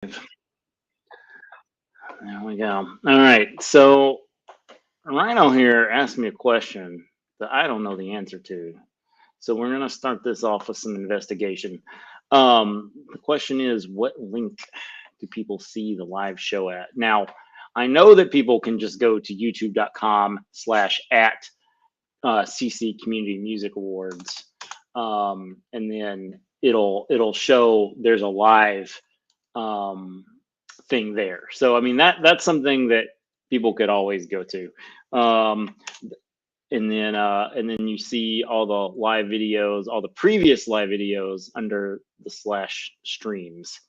There we go. All right. So Rhino here asked me a question that I don't know the answer to. So we're going to start this off with some investigation. The question is, what link do people see the live show at? Now, I know that people can just go to youtube.com/at CC Community Music Awards, and then it'll show there's a live um, thing there. So I mean that's something that people could always go to. Um, and then you see all the live videos, all the previous live videos under the slash streams.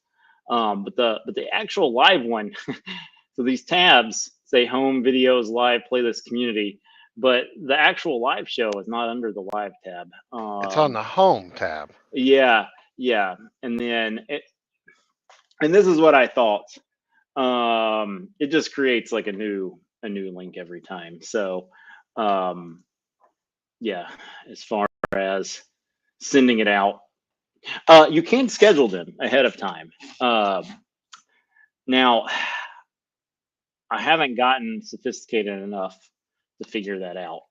But the actual live one, so these tabs say home videos, live playlist, community, but the actual live show is not under the live tab. It's on the home tab. Yeah, yeah, and then and this is what I thought. It just creates like a new link every time. So um, yeah, as far as sending it out, you can schedule them ahead of time. Now, I haven't gotten sophisticated enough to figure that out.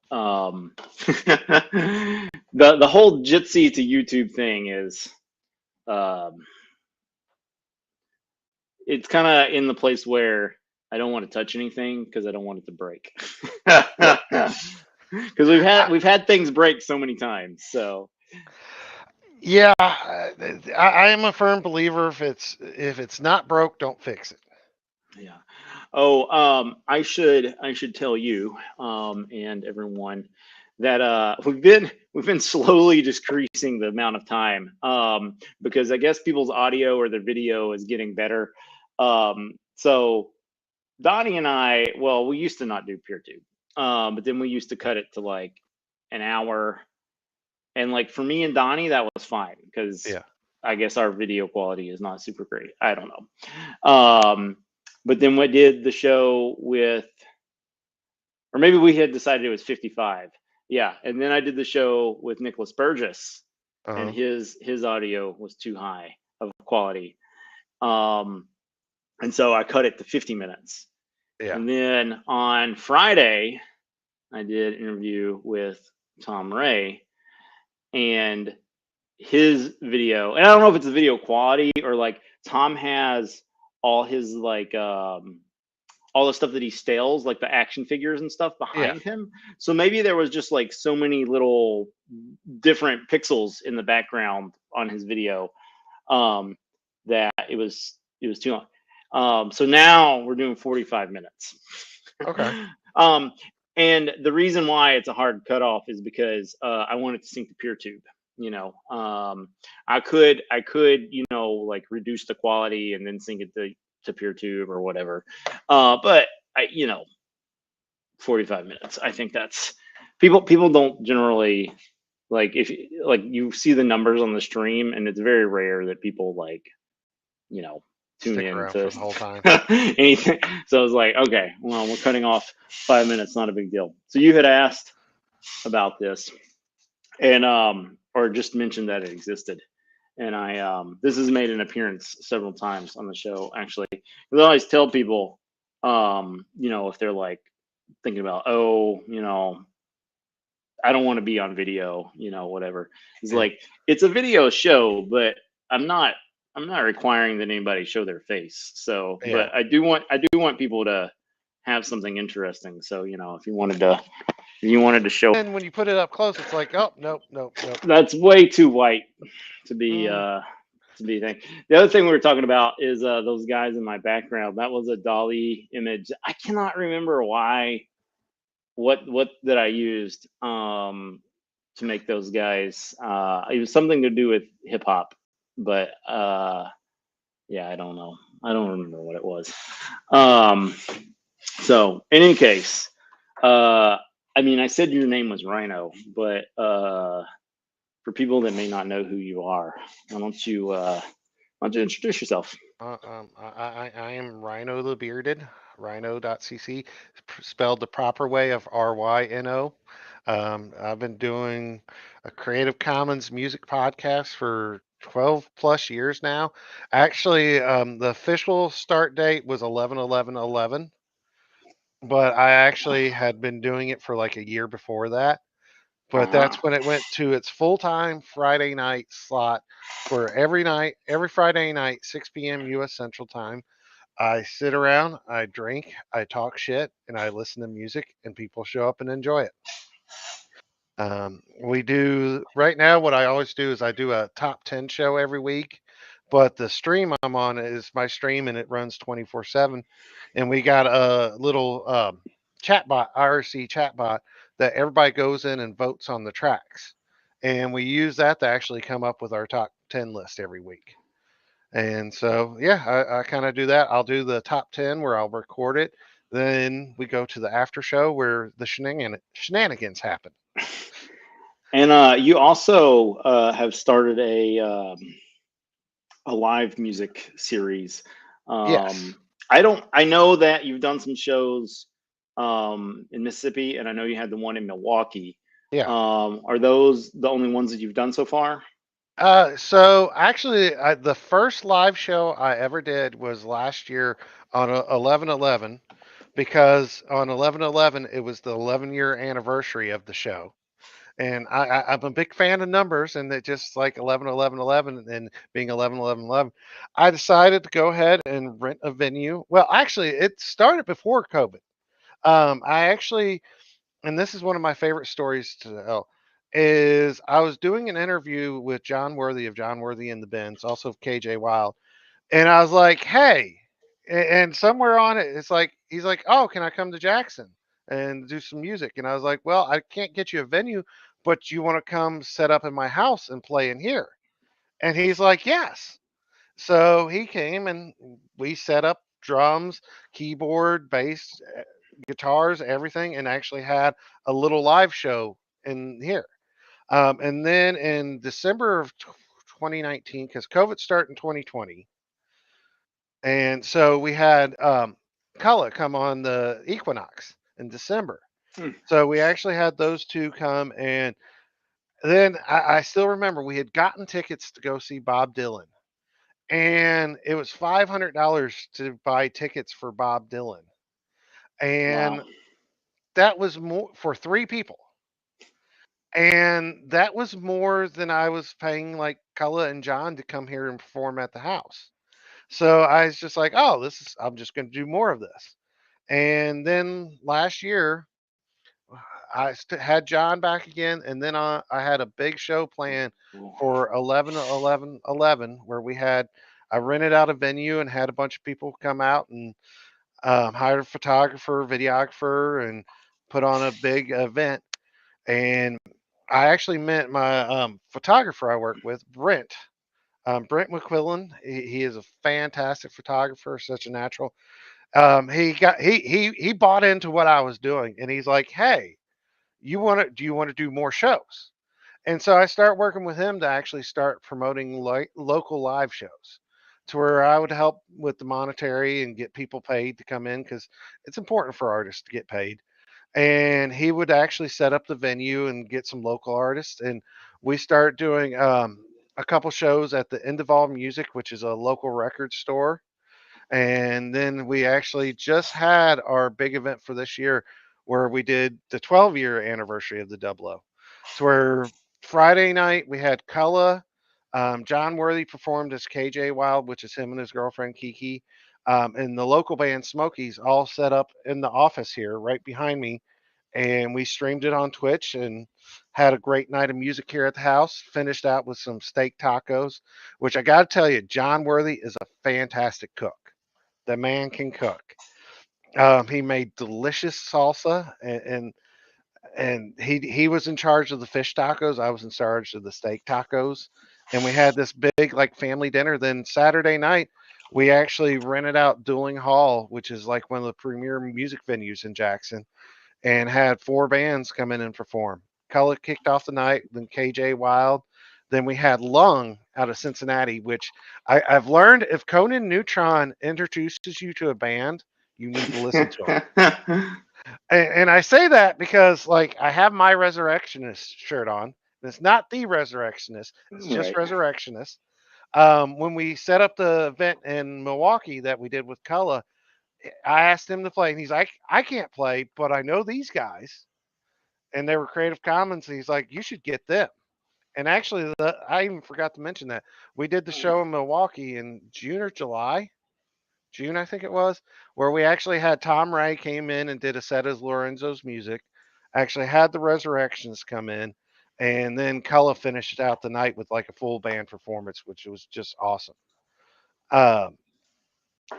The whole Jitsi to YouTube thing is um, it's kind of in the place where I don't want to touch anything because I don't want it to break. Because we've had I, we've had things break so many times. So yeah, I am a firm believer if it's not broke, don't fix it. yeah. Oh, I should tell you and everyone that we've been slowly decreasing the amount of time because I guess people's audio or their video is getting better. So Donnie and I, well, we used to not do PeerTube, but then we used to cut it to like an hour, and like for me and Donnie, that was fine because Yeah, I guess our video quality is not super great. I don't know. But then we did the show with, or maybe we had decided it was 55. Yeah, and then I did the show with Nicholas Burgess, and uh-huh. his audio was too high of quality, um, and so I cut it to 50 minutes. Yeah, And then on Friday, I did an interview with Tom Ray, and his video, and I don't know if it's the video quality or like Tom has all his like all the stuff that he stales, like the action figures and stuff yeah. behind him. So maybe there was just like so many little different pixels in the background on his video um, that it was too long. So now we're doing 45 minutes. Okay. um, and the reason why it's a hard cutoff is because I wanted to sync to PeerTube. You know, I could like reduce the quality and then sync it to PeerTube or whatever. But I 45 minutes. I think that's people don't generally like if like you see the numbers on the stream, and it's very rare that people like you know tune Stick in around to for the whole time. anything. So I was like, okay, well, we're cutting off 5 minutes, not a big deal. So you had asked about this, and or just mentioned that it existed. And I this has made an appearance several times on the show actually. Because I always tell people, if they're like thinking about, oh, I don't want to be on video, whatever. It's Yeah, like it's a video show, but I'm not I'm not requiring that anybody show their face. So, yeah. but I do want people to have something interesting. So, if you wanted to show, And when you put it up close, it's like, oh, nope, nope, nope. that's way too white to be Mm, a thing. The other thing we were talking about is those guys in my background. That was a Dolly image. I cannot remember why what that I used to make those guys. It was something to do with hip hop, but yeah, I don't know. I don't remember what it was. Um, so in any case, uh, I mean, I said your name was Rhino, but for people that may not know who you are, why don't you introduce yourself? I am Rhino the Bearded, Rhino.cc, spelled the proper way of Ryno. I've been doing a Creative Commons music podcast for 12 plus years now. Actually, the official start date was 11/11/11, but I actually had been doing it for like a year before that. But Ah. that's when it went to its full time Friday night slot, where every night, every Friday night, 6 p.m. U.S. Central Time, I sit around, I drink, I talk shit, and I listen to music, and people show up and enjoy it. We do right now. What I always do is I do a top 10 show every week, but the stream I'm on is my stream and it runs 24/7. And we got a little chat bot, IRC chat bot, that everybody goes in and votes on the tracks. And we use that to actually come up with our top 10 list every week. And so, yeah, I kind of do that. I'll do the top 10 where I'll record it. Then we go to the after show where the shenanigans happen. And you also have started a live music series. Yes. Um, I don't. I know that you've done some shows in Mississippi, and I know you had the one in Milwaukee. Yeah. Are those the only ones that you've done so far? So actually, the first live show I ever did was last year on 11/11 because on 11/11 it was the 11-year anniversary of the show. And I'm a big fan of numbers, and it just like 11/11/11 and being 11/11/11. I decided to go ahead and rent a venue. Well, actually, it started before COVID. I actually, and this is one of my favorite stories to tell, is I was doing an interview with John Worthy of John Worthy and the Bends, also of KJ Wild, and I was like, "Hey," and somewhere on it, it's like he's like, "Oh, can I come to Jackson and do some music?" And I was like, "Well, I can't get you a venue, but you want to come set up in my house and play in here?" And he's like, "Yes." So he came and we set up drums, keyboard, bass, guitars, everything, and actually had a little live show in here. And then in December of 2019, because COVID started in 2020, and so we had Cullen come on the Equinox in December. Hmm. So we actually had those two come, and then I still remember we had gotten tickets to go see Bob Dylan, and it was $500 to buy tickets for Bob Dylan, Wow. and that was more for three people. And that was more than I was paying like Cullen and John to come here and perform at the house. So I was just like, oh, I'm just going to do more of this. And then last year, had John back again. And then I had a big show planned for 11/11/11 where I rented out a venue and had a bunch of people come out and hired a photographer, videographer, and put on a big event. And I actually met my photographer I work with, Brent. Brent McQuillan. He is a fantastic photographer, such a natural. He bought into what I was doing, and he's like, "Hey, do you want to do more shows?" And so I start working with him to actually start promoting local live shows, to where I would help with the monetary and get people paid to come in because it's important for artists to get paid. And he would actually set up the venue and get some local artists, and we start doing a couple shows at the End of All Music, which is a local record store. And then we actually just had our big event for this year where we did the 12-year anniversary of the Double O. To where Friday night we had Culla, John Worthy performed as KJ Wild, which is him and his girlfriend Kiki, and the local band Smokies all set up in the office here right behind me, and we streamed it on Twitch and had a great night of music here at the house. Finished out with some steak tacos, which I got to tell you, John Worthy is a fantastic cook. The man can cook. He made delicious salsa, and he was in charge of the fish tacos. I was in charge of the steak tacos, and we had this big like family dinner. Then Saturday night, we actually rented out Dueling Hall, which is like one of the premier music venues in Jackson, and had four bands come in and perform. Cullen kicked off the night, then KJ Wild. Then we had Lung out of Cincinnati, which I've learned if Conan Neutron introduces you to a band, you need to listen to them. And I say that because, like, I have my Resurrectionist shirt on. And it's not the Resurrectionist, it's just Right. Resurrectionist. When we set up the event in Milwaukee that we did with Cullah, I asked him to play, and he's like, I can't play, but I know these guys, and they were Creative Commons. And he's like, you should get them. And actually, I even forgot to mention that we did the show in Milwaukee in June or July, June, I think it was, where we actually had Tom Ray came in and did a set of Lorenzo's music. Actually had the Resurrections come in, and then Cullah finished out the night with like a full band performance, which was just awesome. Um,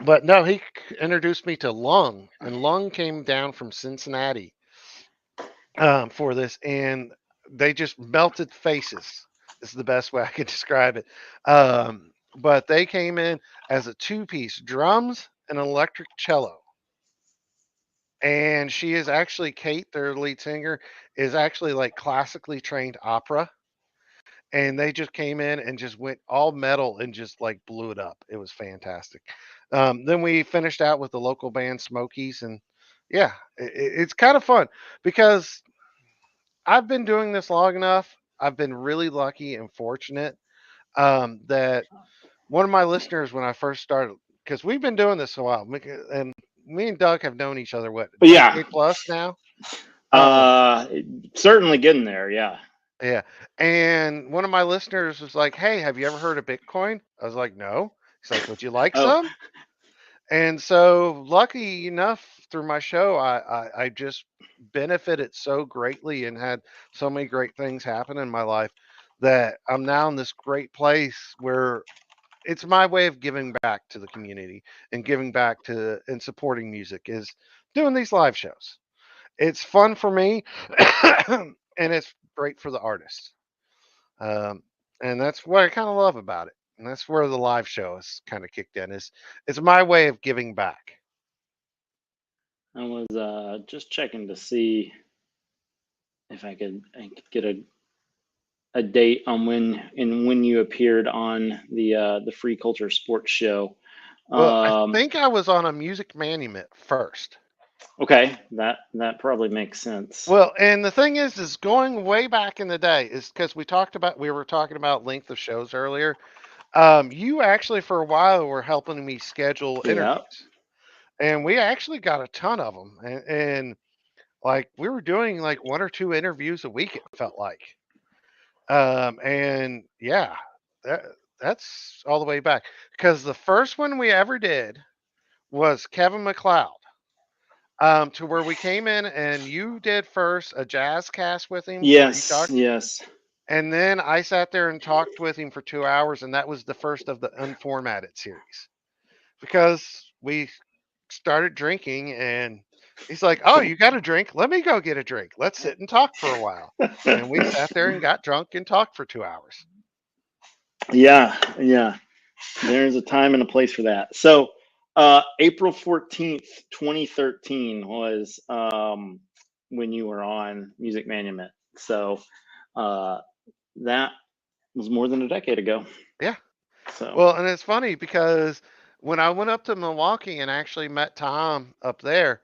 but no, he introduced me to Lung, and Lung came down from Cincinnati for this, and they just melted faces. Is the best way I could describe it. But they came in as a two-piece, drums and electric cello. And she is actually Kate, their lead singer, is actually like classically trained opera. And they just came in and just went all metal and just like blew it up. It was fantastic. Then we finished out with the local band Smokies, and yeah, it's kind of fun because I've been doing this long enough. I've been really lucky and fortunate that one of my listeners, when I first started, because we've been doing this a while, and me and Doug have known each other what But yeah, decade plus now. Um, uh, certainly getting there. Yeah. yeah, and one of my listeners was like, "Hey, have you ever heard of Bitcoin?" I was like, "No." He's like, "Would you like Oh, some?" And so, lucky enough, through my show, I just benefited so greatly and had so many great things happen in my life that I'm now in this great place where it's my way of giving back to the community and giving back to and supporting music is doing these live shows. It's fun for me, and it's great for the artist. Um, and that's what I kind of love about it. And that's where the live show is kind of kicked in. Is it's my way of giving back. I was just checking to see if I could get a date on when you appeared on the Free Culture Sports Show. Well, I Um, think I was on a Music Manument first. okay, that probably makes sense. Well, and the thing is going way back in the day is because we were talking about length of shows earlier. You actually for a while were helping me schedule Yeah. interviews, and we actually got a ton of them, and like we were doing like one or two interviews a week. It felt like, and yeah, that that's all the way back because the first one we ever did was Kevin McLeod. To where we came in and you did first a jazz cast with him to where you Yes. talked, Yes. and then I sat there and talked with him for 2 hours, and that was the first of the unformatted series because we started drinking, and he's like, "Oh, you got a drink? Let me go get a drink. Let's sit and talk for a while." And we sat there and got drunk and talked for 2 hours. Yeah. Yeah. There's a time and a place for that. So, April 14th, 2013 was when you were on Music Monument. So, uh, that was more than a decade ago. Yeah. So, Well, and it's funny because when I went up to Milwaukee and actually met Tom up there,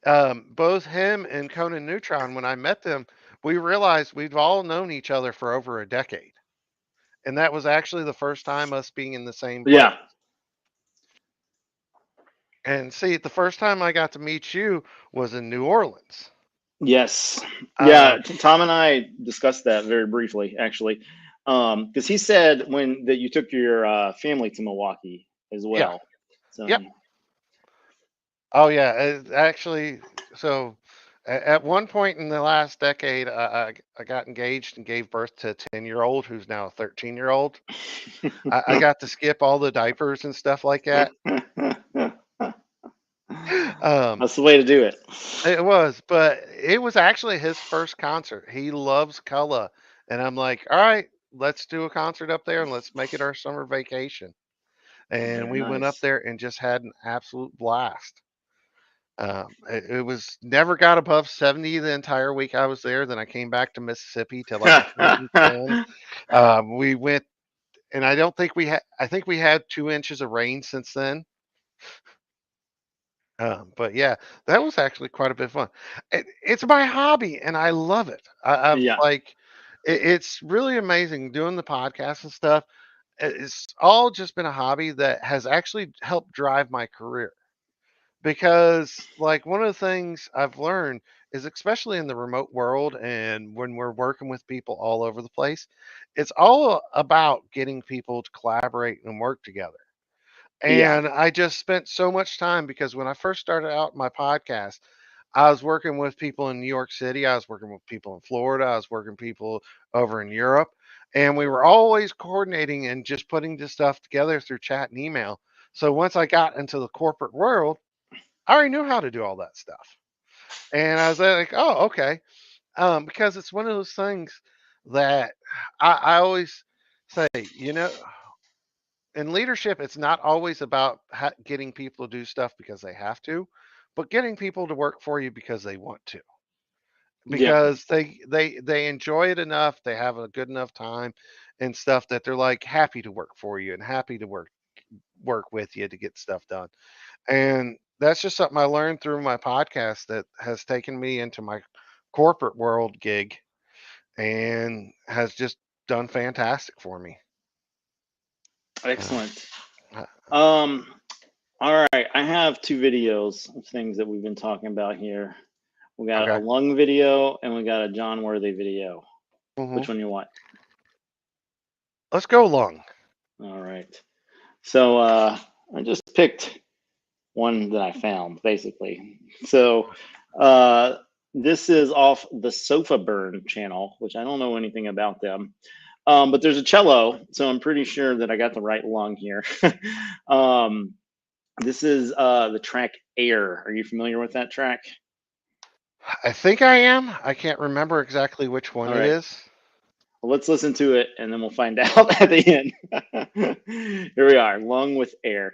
both him and Conan Neutron, when I met them, we realized we've all known each other for over a decade. And that was actually the first time us being in the same place. yeah. And see, the first time I got to meet you was in New Orleans. Yes. Uh, Yeah. Tom and I discussed that very briefly, actually. Because he said when that you took your family to Milwaukee as yeah, well. So, yep. Oh, yeah. Actually, so at one point in the last decade, I got engaged and gave birth to a 10-year-old who's now a 13-year-old. I got to skip all the diapers and stuff like that. Um, that's the way to do it. It was, but it was actually his first concert. He loves Cullah, and I'm like, "All right, let's do a concert up there and let's make it our summer vacation." And Very we went up nice. there and just had an absolute blast. It was never got above 70 the entire week I was there. Then I came back to Mississippi to like 110. We went, and I don't think we had. I think we had 2 inches of rain since then. But yeah, that was actually quite a bit of fun. It's my hobby, and I love it. I've Yeah. like, it's really amazing doing the podcast and stuff. it's all just been a hobby that has actually helped drive my career. Because, like, one of the things I've learned is, especially in the remote world and when we're working with people all over the place, it's all about getting people to collaborate and work together. Yeah. And I just spent so much time because when I first started out my podcast, I was working with people in New York City, I was working with people in Florida, I was working with people over in Europe, and we were always coordinating and just putting this stuff together through chat and email. So once I got into the corporate world, I already knew how to do all that stuff. And I was like, oh, okay. Because it's one of those things that I always say, in leadership, it's not always about getting people to do stuff because they have to, but getting people to work for you because they want to, Yeah. because they enjoy it enough, they have a good enough time and stuff that they're like happy to work for you and happy to work with you to get stuff done. And that's just something I learned through my podcast that has taken me into my corporate world gig and has just done fantastic for me. Uh, Excellent. uh, Um, all right. I have two videos of things that we've been talking about here. We got a okay. lung video and we got a John Worthy video. hmm Which one you want? Let's go lung. All right. So I just picked one that I found basically. So this is off the Sofa Burn channel, which I don't know anything about them. But there's a cello, so I'm pretty sure that I got the right lung here. um, this is the track Air. Are you familiar with that track? I think I am. I can't remember exactly which one All it right. is. Well, let's listen to it and then we'll find out at the end. Here we are, Lung with Air.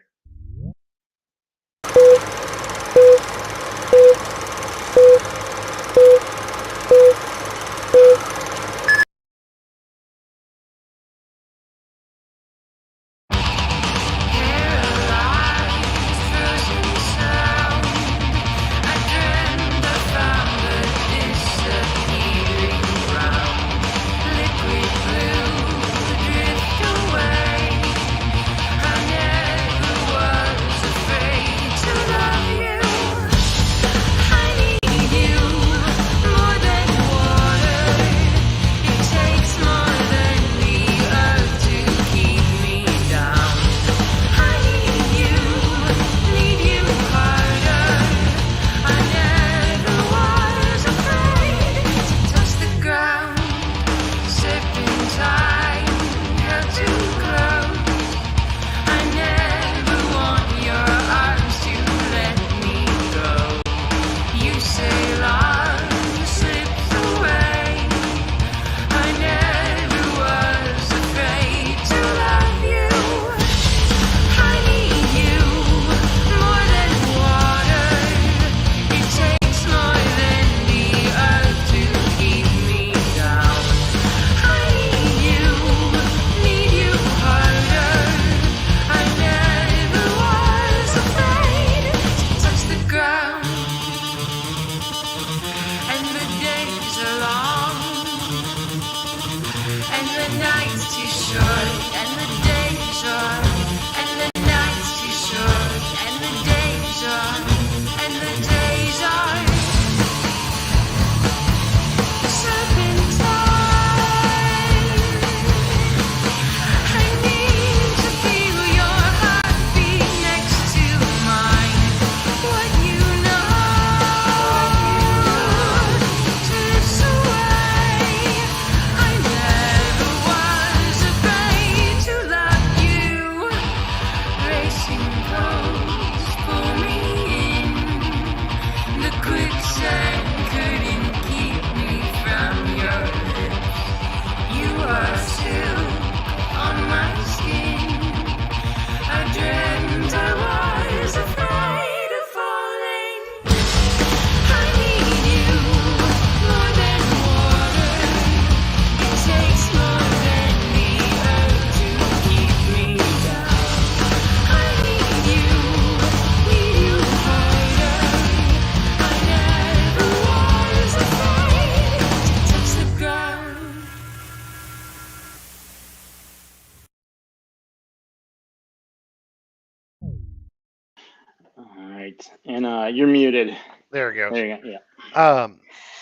All right, and you're muted. There it goes. There you go. Yeah. Um,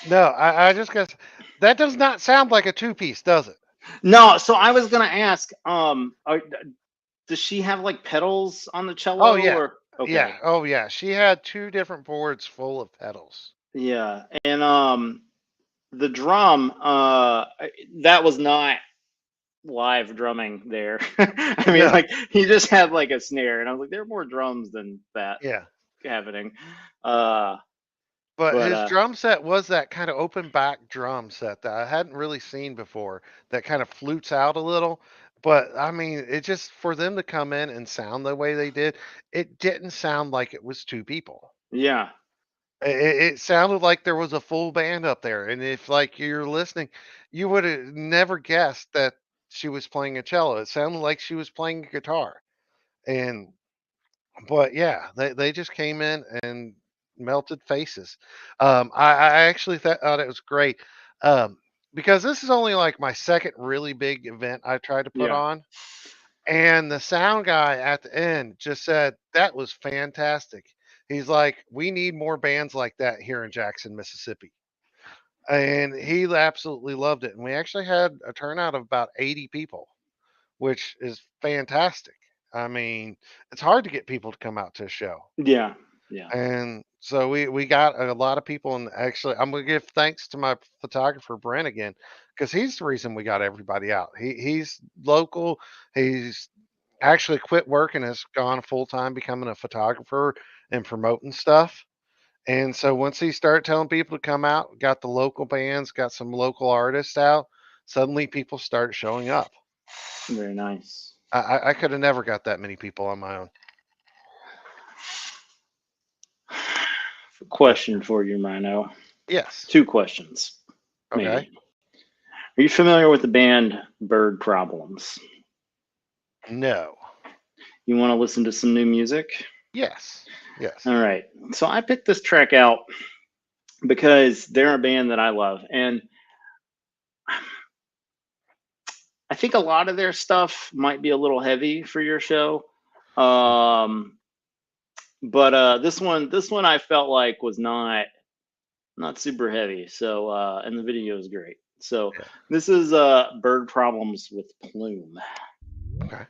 no, I just guess that does not sound like a two piece, does it? No, so I was gonna ask, does she have like pedals on the Oh cello yeah, or yeah. okay? Oh yeah. She had two different boards full of pedals. Yeah, and the drum, that was not live drumming there. I mean, No, like he just had like a snare, and I was like, there are more drums than that yeah. happening. Uh, But but his drum set was that kind of open back drum set that I hadn't really seen before. That kind of flutes out a little. But I mean, it just for them to come in and sound the way they did, it didn't sound like it was two people. yeah, It sounded like there was a full band up there, and if, like, you're listening, you woulda never guessed that she was playing a cello. It sounded like she was playing a guitar, and but, yeah, they just came in and melted faces. I actually thought it was great, um, because this is only, like, my 2nd really big event I tried to put yeah, on, and the sound guy at the end just said, "That was fantastic." He's like, "We need more bands like that here in Jackson, Mississippi." And he absolutely loved it. And we actually had a turnout of about 80 people, which is fantastic. I mean, it's hard to get people to come out to a show. yeah, yeah, And so we got a lot of people, and actually I'm gonna give thanks to my photographer Brent again, because he's the reason we got everybody out. He's local. He's actually quit work and has gone full time becoming a photographer and promoting stuff. And so once he started telling people to come out, got the local bands, got some local artists out, suddenly people started showing up. very nice. I could have never got that many people on my own. But Question for you, Ryno. yes. Two questions, Okay. maybe. Are you familiar with the band Bird Problems? No. You want to listen to some new music? Yes. Yes. All right. So I picked this track out because they're a band that I love, and I think a lot of their stuff might be a little heavy for your show. Um, but this one I felt like was not super heavy. So and the video is great. So Yeah. this is Bird Problems with Plume. Okay.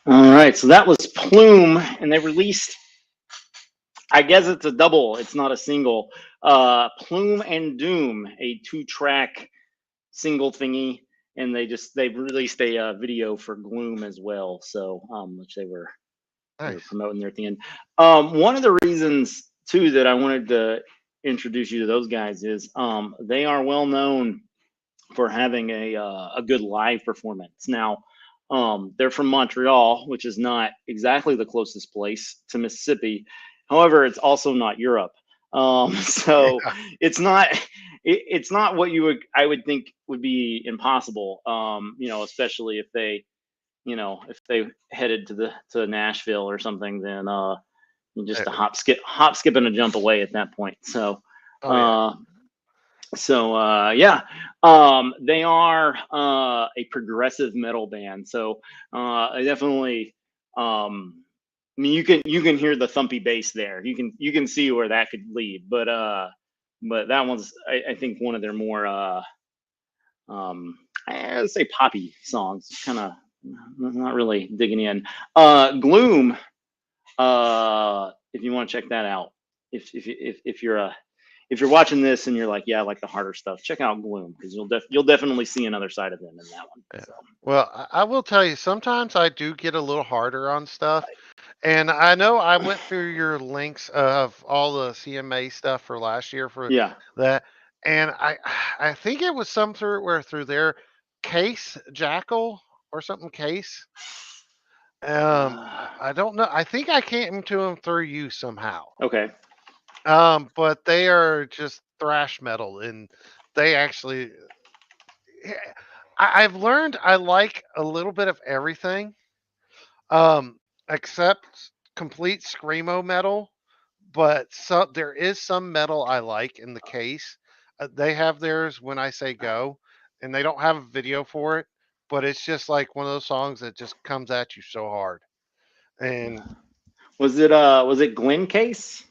All right, so that was Plume, and they released. I guess it's a double. It's not a single. Plume and Doom, a 2-track single thingy, and they've released a video for Gloom as well. So which they were Nice. promoting there at the end. One of the reasons too that I wanted to introduce you to those guys is they are well known for having a good live performance. Now, they're from Montreal, which is not exactly the closest place to Mississippi. However, it's also not Europe. So Yeah. it's not what I would think would be impossible. Especially if they headed to Nashville or something, then just a Uh, hop, skip, and a jump away at that point. So Oh yeah. uh, yeah, they are a progressive metal band. So I definitely, I mean, you can hear the thumpy bass there. You can see where that could lead. But that one's I think one of their more um, I would say poppy songs. Kind of not really digging in. Gloom. If you want to check that out, if you're watching this and you're like, yeah, I like the harder stuff, check out Gloom because you'll definitely see another side of them in that one. Yeah. So Well, I will tell you, sometimes I do get a little harder on stuff. And I know I went through your links of all the CMA stuff for last year for yeah. that. And I think it was some through their case jackal or something case. Uh, I don't know. I think I came to them through you somehow. okay. But they are just thrash metal, and they actually. Yeah, I've learned I like a little bit of everything, um, except complete screamo metal. But there is some metal I like in the case. They have theirs when I say go, and they don't have a video for it, but it's just like one of those songs that just comes at you so hard. And Was it Glen Case?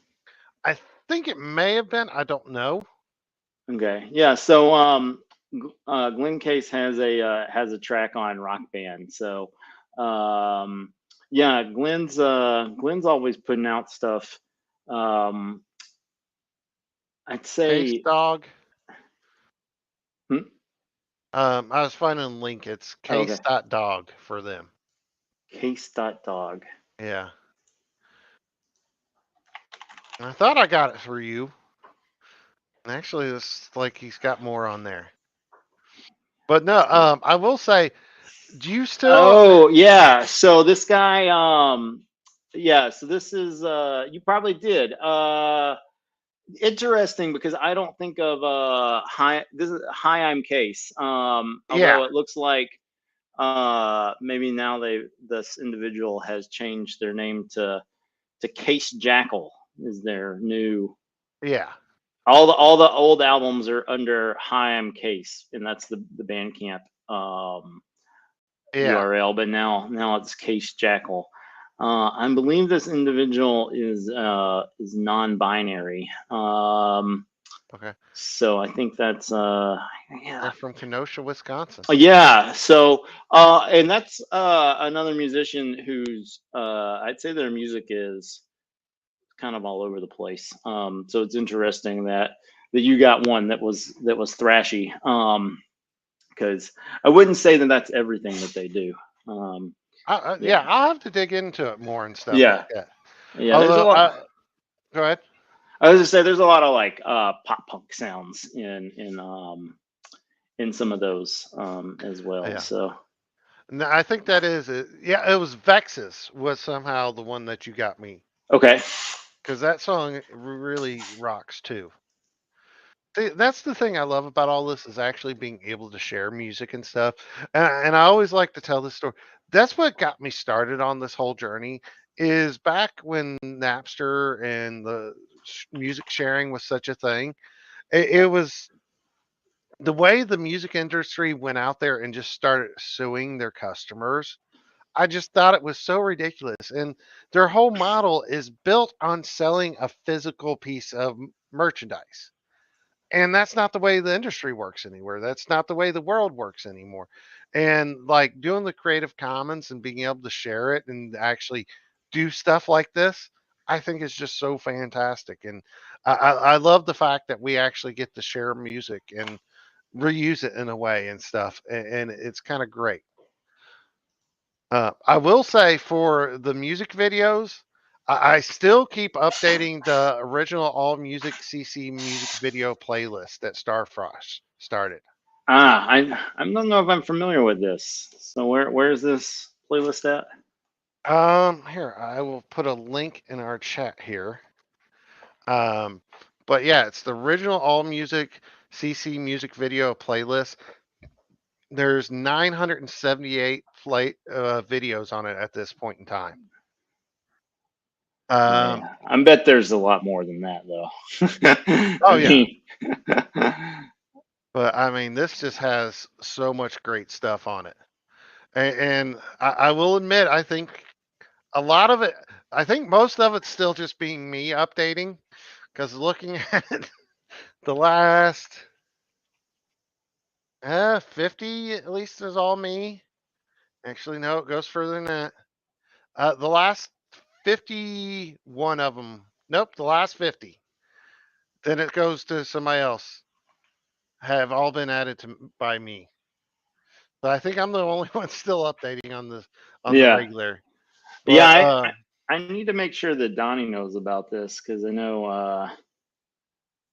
I think it may have been. I don't know. Okay. Yeah. So Glen Case has a track on Rock Band. So um, yeah, Glen's always putting out stuff. Um, I'd Case say. dog. Hmm? I was finding a link. It's Oh, okay. case.dog for them. Case.dog. Yeah. And I thought I got it for you. Actually, it's like he's got more on there. But no, I will say, do you still? Oh yeah. So this guy, yeah. So this is you probably did. Interesting because I don't think of high. This is Hi, I'm Case. Yeah, Although it looks like maybe now this individual has changed their name to Case Jackal is their new. yeah, All the old albums are under Hi, I'm Case, and that's the Bandcamp yeah. URL, but now it's Case Jackal. I believe this individual is non-binary. Okay. So I think that's They're yeah. from Kenosha, Wisconsin. Yeah, so and that's another musician who's I'd say their music is kind of all over the place. So it's interesting that you got one that was thrashy. Because I wouldn't say that that's everything that they do. Um, Yeah, yeah, I'll have to dig into it more and stuff like yeah, that. yeah. There's a Although, lot. go ahead. I was just say there's a lot of like pop punk sounds in some of those as well. Yeah. So No, I think that is it. Yeah, it was Vexus was somehow the one that you got me okay. because that song really rocks too. See, that's the thing I love about all this is actually being able to share music and stuff. And I always like to tell this story. That's what got me started on this whole journey. Is back when Napster and the music sharing was such a thing. It was the way the music industry went out there and just started suing their customers. I just thought it was so ridiculous. And their whole model is built on selling a physical piece of merchandise. And that's not the way the industry works anywhere. That's not the way the world works anymore. And like doing the Creative Commons and being able to share it and actually do stuff like this, I think is just so fantastic. And I love the fact that we actually get to share music and reuse it in a way and stuff. And it's kind of great. I will say for the music videos, I still keep updating the original All Music CC music video playlist that Starfrost started. I don't know if I'm familiar with this. So where's this playlist at? Here I will put a link in our chat here. Um, but yeah, it's the original All Music CC music video playlist. There's 978 videos on it at this point in time. Um, Yeah, I bet there's a lot more than that though. oh I yeah, mean, but I mean, this just has so much great stuff on it. And I will admit, I think a lot of it, I think most of it's still just being me updating because looking at the last 50, at least is all me. Actually, no, it goes further than that. The last 51 of them, nope, the last 50. Then it goes to somebody else, have all been added to by me. But I think I'm the only one still updating on the yeah, regular. yeah. But I need to make sure that Donnie knows about this because I know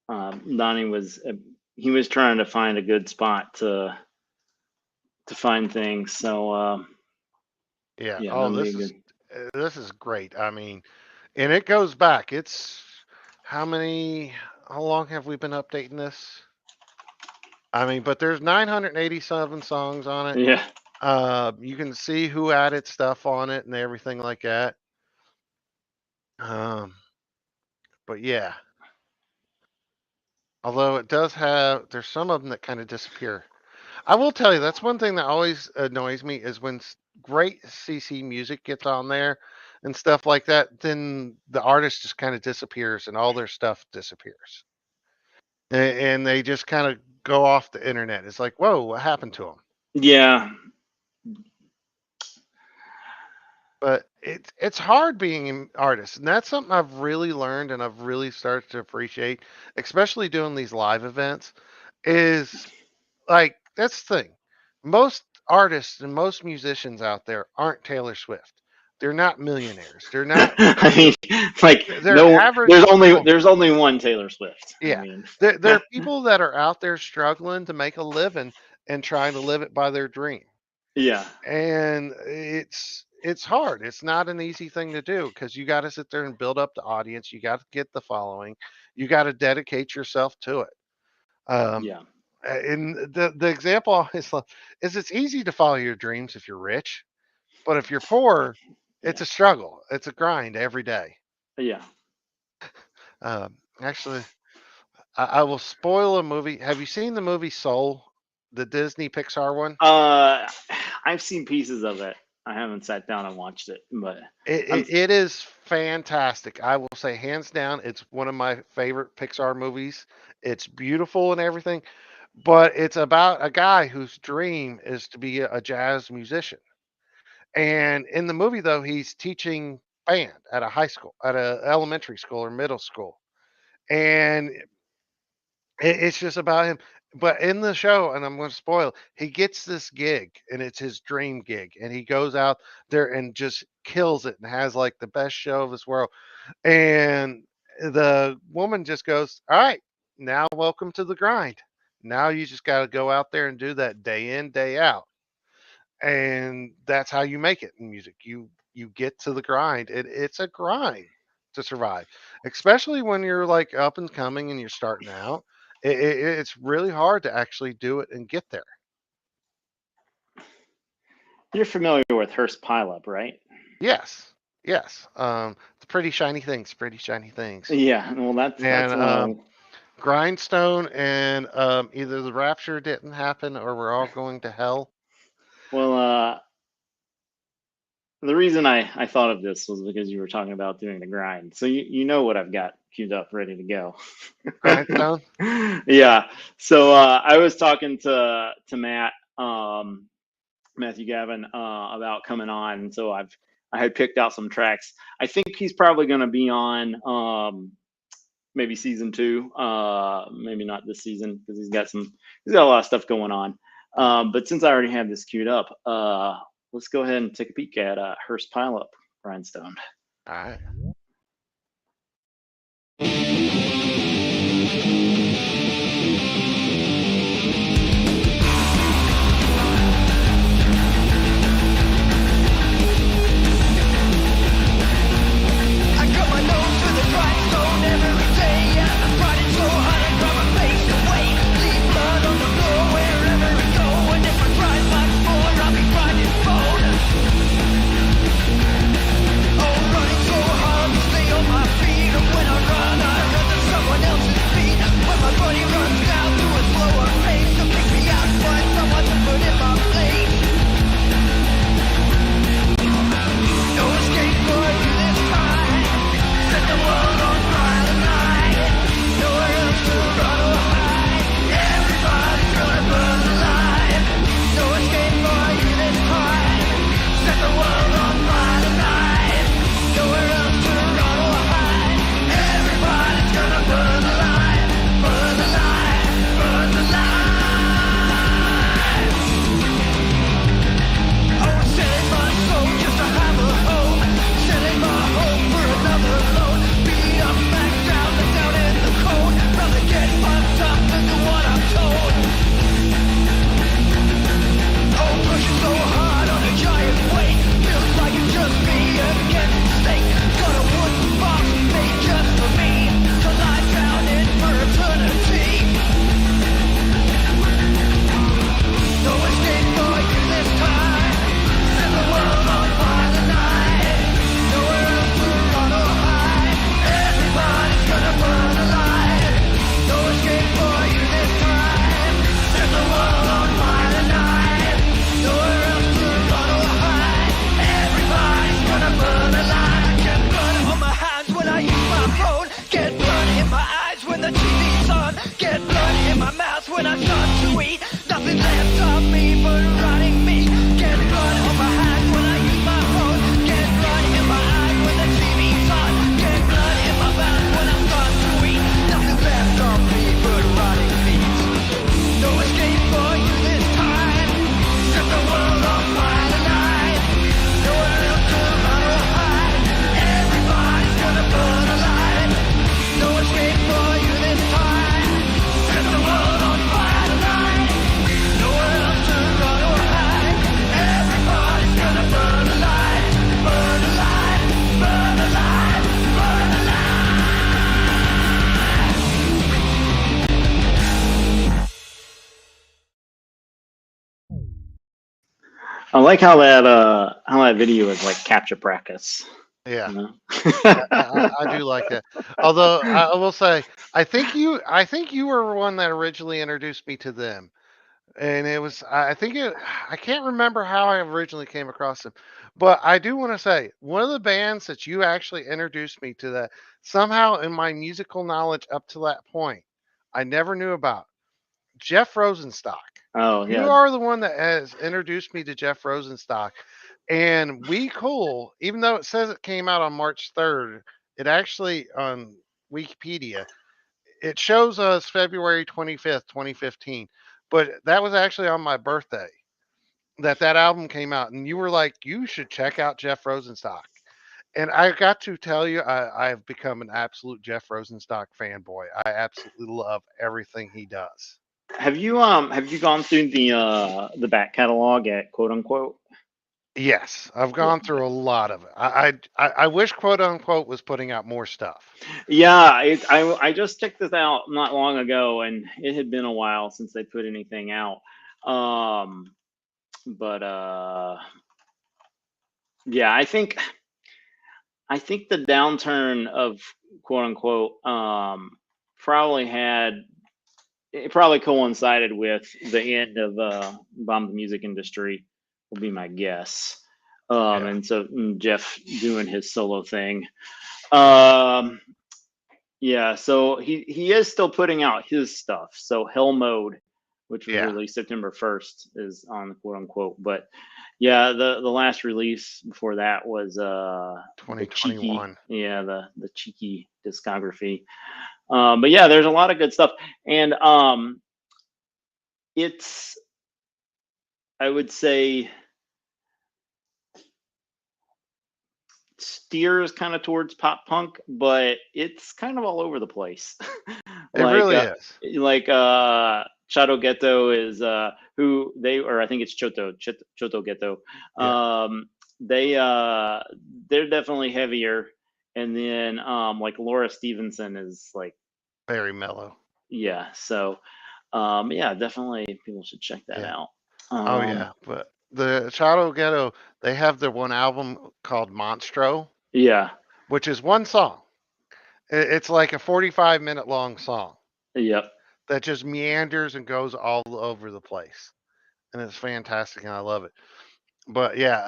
Donnie he was trying to find a good spot to find things. So yeah, yeah, oh, that'd be a good. this is great. I mean, and it goes back. It's how many? How long have we been updating this? I mean, but there's 987 songs on it. Yeah, You can see who added stuff on it and everything like that. Um, but yeah, although it does have, there's some of them that kind of disappear. I will tell you, that's one thing that always annoys me is when great CC music gets on there and stuff like that, then the artist just kind of disappears and all their stuff disappears. And they just kind of go off the internet. It's like, whoa, what happened to them? yeah, But it's hard being an artist, and that's something I've really learned and I've really started to appreciate, especially doing these live events. Is like that's the thing. Most artists and most musicians out there aren't Taylor Swift. They're not millionaires. They're not. I mean, like They're no, average people. there's only one Taylor Swift. I Yeah, mean, they're people that are out there struggling to make a living and trying to live it by their dream. yeah, And it's hard. It's not an easy thing to do because you got to sit there and build up the audience. You got to get the following. You got to dedicate yourself to it. Um, yeah, and the example I always love is it's easy to follow your dreams if you're rich, but if you're poor, it's yeah, a struggle. It's a grind every day. yeah. Actually, I will spoil a movie. Have you seen the movie Soul, the Disney Pixar one? Uh, I've seen pieces of it. I haven't sat down and watched it, but It, I'm it, it is fantastic. I will say, hands down, it's one of my favorite Pixar movies. It's beautiful and everything, but it's about a guy whose dream is to be a jazz musician. And in the movie, though, he's teaching band at a high school, at a elementary school or middle school, and it's just about him. But in the show, and I'm going to spoil, he gets this gig, and it's his dream gig, and he goes out there and just kills it, and has like the best show of his world. And the woman just goes, "All right, now welcome to the grind. Now you just got to go out there and do that day in, day out." And that's how you make it in music. You get to the grind. It's a grind to survive, especially when you're like up and coming and you're starting out. It's really hard to actually do it and get there. You're familiar with Hearst Pileup, right? Yes, yes. The pretty shiny things, pretty shiny things. Yeah, well, that's And one of them. Grindstone and either the rapture didn't happen or we're all going to hell. Well, the reason I thought of this was because you were talking about doing the grind. So you know what I've got queued up, ready to go. Grindstone. Yeah. So I was talking to Matt, Matthew Gavin, about coming on, and so I had picked out some tracks. I think he's probably going to be on maybe season 2, maybe not this season because he's got a lot of stuff going on. But since I already have this queued up, let's go ahead and take a peek at Hearst Pileup, Rhinestone. All right. I cut my nose to the grindstone every day. I'm riding so hard I grab my face away. Leave blood on the floor wherever I go. And if I grind much more, I'll be grinding bone. Oh, running so hard to stay on my feet. And when I run, I run to someone else's feet. When my body runs down to a slower pace, so kick me out, find someone to put in my place. No escape for you this time. Set the world on fire tonight. Nowhere else to run or hide. Everybody's gonna burn alive. No escape for you this time. Set the world on fire tonight. Nowhere else to run or hide. Everybody's gonna burn alive. Burn alive. Burn alive. I was selling my soul just to have a home. Selling my home for another loan. Beat up, back down, but down in the cold. Rather get fucked up than do what I'm told. Oh, pushing so hard on a giant weight. Feels like it's just me against fate. Got a wooden box made just for me to lie down in for eternity. No escape for you this time. Set the world on fire tonight. Nowhere else to run or hide. Everybody's gonna burn alive. No escape for you this time. Set the world on fire tonight. Nowhere else to run or hide. Everybody's gonna burn alive. Get blood on my hands when I use my phone. Get blood in my eyes when the TV's on. Get blood in my mouth when I start to eat. Nothing left of me but rotting meat. Get blood on my hands when I use my phone. Get blood in my eyes when the TV's on. Get blood in my mouth when I start to eat. Nothing left of me but rotting meat. No escape for you this time. Set the world on fire tonight. Nowhere else to run or hide. Everybody's gonna burn alive. No escape for you this time. Set the world on fire tonight. Nowhere else to run or hide. Everybody's gonna burn alive. Burn alive. Burn alive. Burn alive. I like how that video is like capture practice. Yeah. You know? I do like that. Although I will say, I think you were one that originally introduced me to them. and it was I think it I can't remember how I originally came across them, but I do want to say one of the bands that you actually introduced me to that somehow in my musical knowledge up to that point I never knew about Jeff Rosenstock. Oh You yeah. are the one that has introduced me to Jeff Rosenstock, and We Cool, even though it says it came out on March 3rd, it actually on Wikipedia it shows us February 25th, 2015, but that was actually on my birthday that album came out, and you were like, you should check out Jeff Rosenstock. And I got to tell you, I've become an absolute Jeff Rosenstock fanboy. I absolutely love everything he does. Have you gone through the back catalog at quote unquote? Yes, I've Yeah. gone through a lot of it. I wish quote unquote was putting out more stuff. Yeah, I just checked this out not long ago, and it had been a while since they put anything out. Um, but yeah, I think the downturn of quote unquote probably had it probably coincided with the end of bomb the music industry will be my guess. Yeah, And so Jeff doing his solo thing. Um, yeah, so he is still putting out his stuff. So Hell Mode, which was yeah, released September 1st, is on quote unquote. But yeah, the last release before that was the cheeky, 2021. yeah, the cheeky discography. But yeah, there's a lot of good stuff, and it's I would say steers kind of towards pop punk, but it's kind of all over the place. It like really is. like Chato Ghetto is who they or I think it's Choto Ghetto. Yeah, They they're definitely heavier, and then like Laura Stevenson is like very mellow. yeah. So yeah, definitely people should check that Yeah. out. Oh Um, yeah, but the Shadow Ghetto, they have their one album called Monstro, yeah, which is one song. It's like a 45-minute long song yep, that just meanders and goes all over the place, and it's fantastic, and I love it. But yeah,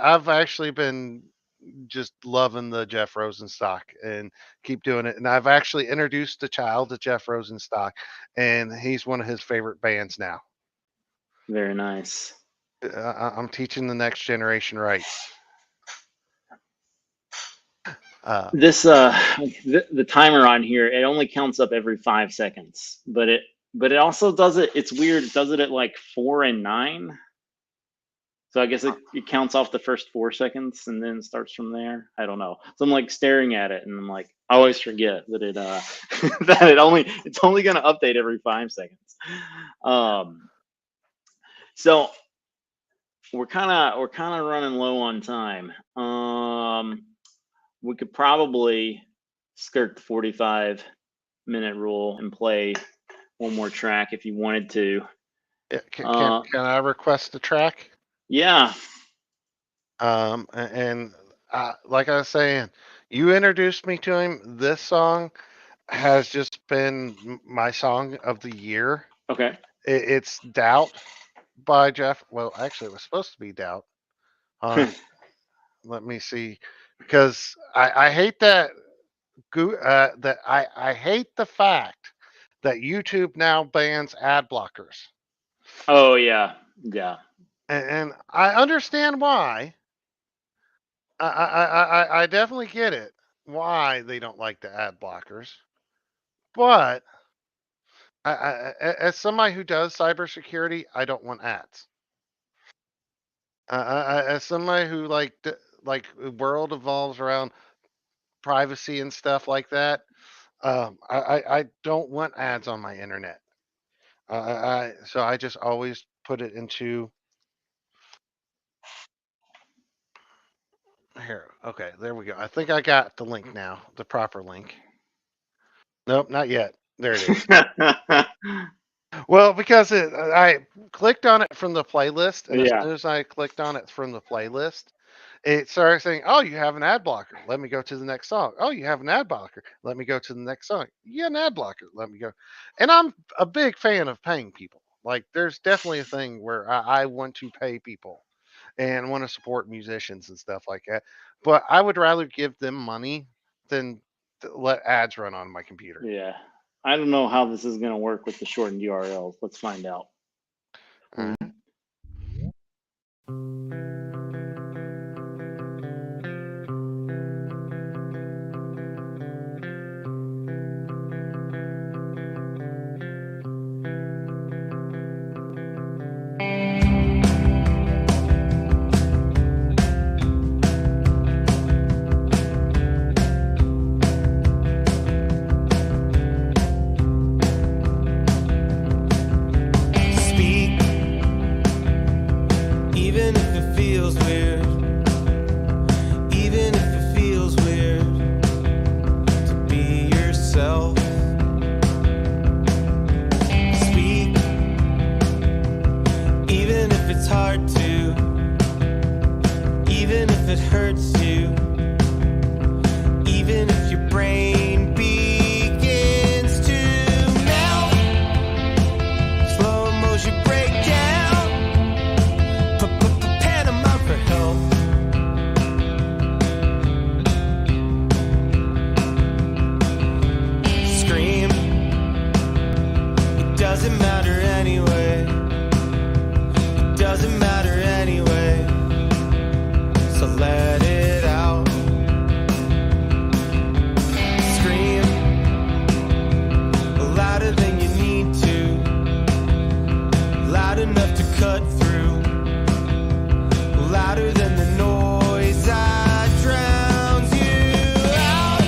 I've actually been just loving the Jeff Rosenstock and keep doing it. And I've actually introduced the child to Jeff Rosenstock, and he's one of his favorite bands now. very nice. I'm teaching the next generation right. Uh, This the timer on here it only counts up every 5 seconds, but it also does it. It's weird. It does it at like 4 and 9. So I guess it counts off the first 4 seconds and then starts from there. I don't know. So I'm like staring at it and I'm like I always forget that it that it's only gonna update every 5 seconds. Um, so we're kind of running low on time. We could probably skirt the 45-minute rule and play one more track if you wanted to. Uh, can I request a track? yeah, And like I was saying, you introduced me to him. This song has just been my song of the year. okay. It's Doubt by Jeff. Well, actually, it was supposed to be Doubt. Let me see, because I hate that I hate the fact that YouTube now bans ad blockers, Oh yeah, yeah. and I understand why. I definitely get it why they don't like the ad blockers, but as somebody who does cybersecurity, I don't want ads. As somebody who like world evolves around privacy and stuff like that, I don't want ads on my internet. So I just always put it into here. Okay, there we go. I think I got the link now, the proper link. Nope, not yet. There it is. Well, because I clicked on it from the playlist, and as Yeah. soon as I clicked on it from the playlist, it started saying, "Oh, you have an ad blocker. Let me go to the next song. Oh, you have an ad blocker. Let me go to the next song. You have an ad blocker. Let me go." And I'm a big fan of paying people. Like, there's definitely a thing where I want to pay people and want to support musicians and stuff like that. But I would rather give them money than let ads run on my computer. Yeah. I don't know how this is going to work with the shortened URLs. Let's find out. All right. Speak, even if it feels weird. Even if it feels weird to be yourself. Speak, even if it's hard to. Even if it hurts you. Even if your brain begins to melt. Slow motion breakdown. Panama for help. Scream. It doesn't matter anyway. It doesn't matter anyway. So let it out. Scream louder than you need to. Loud enough to cut through. Louder than the noise that drowns you out.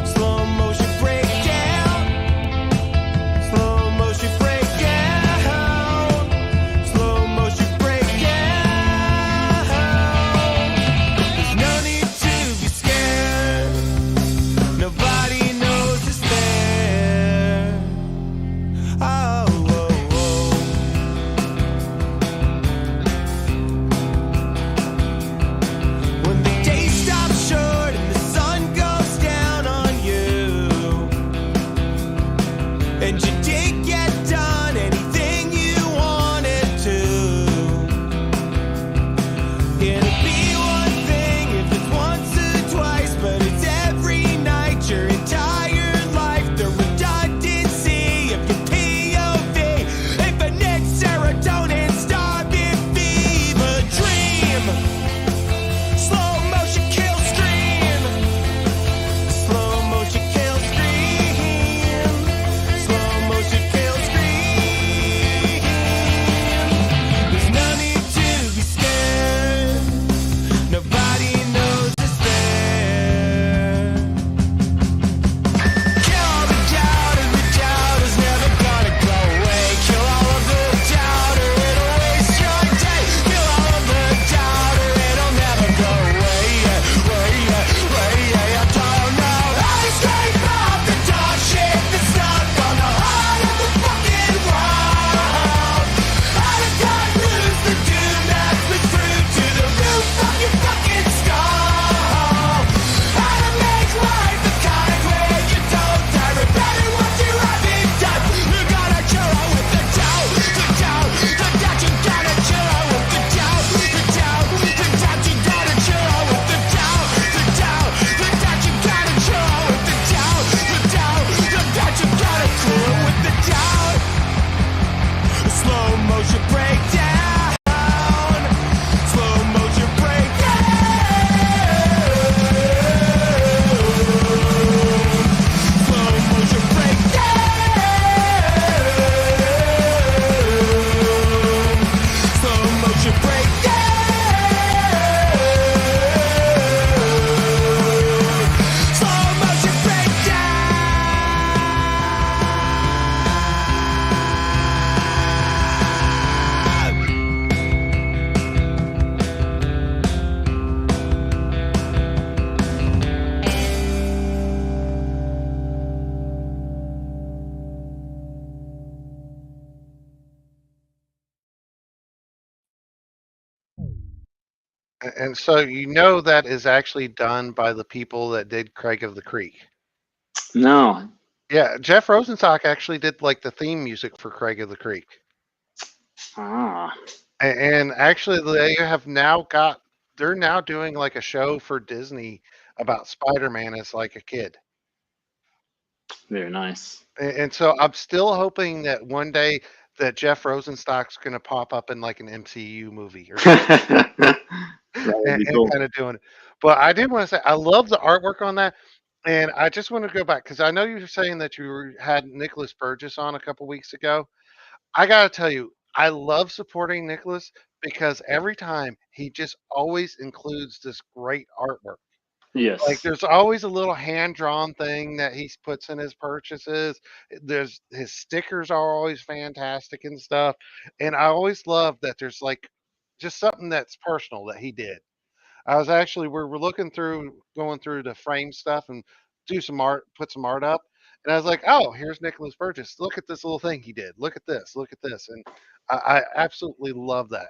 Slow motion breakdown. Slow motion breakdown. Slow motion breakdown. There's no need to be scared. Nobody knows it's there. Oh, oh, oh. When the day stops short and the sun goes down on you, and you did get done anything you wanted to, it'll be one thing if it's once or twice, but it's every night your entire life. The redundancy of your POV, infinite serotonin, starving fever dream. Slow motion kill scream. Slow motion kill scream. Slow motion kill scream. There's no need to be scared. Nobody knows it's there. Kill all the doubt, and the doubt is never gonna go away. Kill all of the doubt, or it'll waste your day. Kill all of the doubt, or it'll never go away. I don't know how to scrape off the dog shit that's stuck on the heart of the fucking world. How to cut loose the doom that's been through to the roof of your fucking skull. How to make life the kind where you don't die regretting what you haven't done. You gotta chill out with the doubt, the doubt, the doubt. You gotta chill out with the doubt, the doubt, the doubt. You gotta chill out with the doubt, the doubt, the doubt. You gotta chill out with the doubt, the doubt, the doubt. You gotta chill with the doubt. Slow motion breakdown. Slow motion breakdown. Slow motion breakdown. Slow motion breakdown. Slow motion breakdown. And so you know that is actually done by the people that did Craig of the Creek. No, Yeah, Jeff Rosenstock actually did like the theme music for Craig of the Creek. Ah, And actually they have now got they're now doing like a show for Disney about Spider-Man as like a kid. very nice. And so I'm still hoping that one day that Jeff Rosenstock's going to pop up in like an MCU movie or something That would be and cool. kind of doing it. But I did want to say I love the artwork on that. And I just want to go back because I know you were saying that had Nicholas Burgess on a couple weeks ago. I got to tell you, I love supporting Nicholas because every time he just always includes this great artwork. Like Yes. there's always a little hand drawn thing that he puts in his purchases. There's his stickers are always fantastic and stuff. And I always love that there's like just something that's personal that he did. I was actually we're looking through going through the frame stuff and do some art, put some art up, and I was like, oh, here's Nicholas Burgess. Look at this little thing he did. Look at this. Look at this. And I absolutely love that.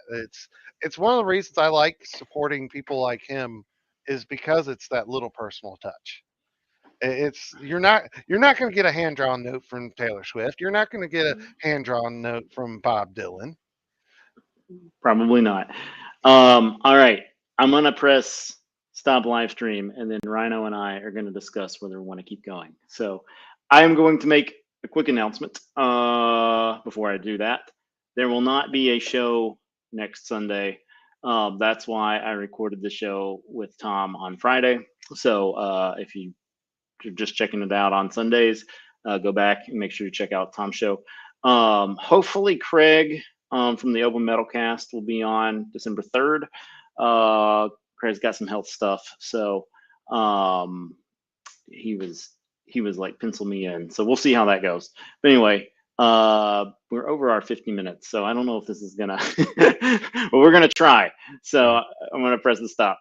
It's one of the reasons I like supporting people like him is because it's that little personal touch. It's you're not going to get a hand drawn note from Taylor Swift. You're not going to get a hand drawn note from Bob Dylan. Probably not. All right. I'm gonna press stop live stream, and then Rhino and I are gonna discuss whether we want to keep going. So I am going to make a quick announcement. Before I do that, there will not be a show next Sunday. That's why I recorded the show with Tom on Friday. So if you're just checking it out on Sundays, go back and make sure you check out Tom's show. Hopefully, Craig from the Open Metal Cast will be on December 3rd. Craig's got some health stuff, so um, he was like pencil me in. So we'll see how that goes. But anyway, we're over our 50 minutes, so I don't know if this is gonna, but we're gonna try. So I'm gonna press the stop.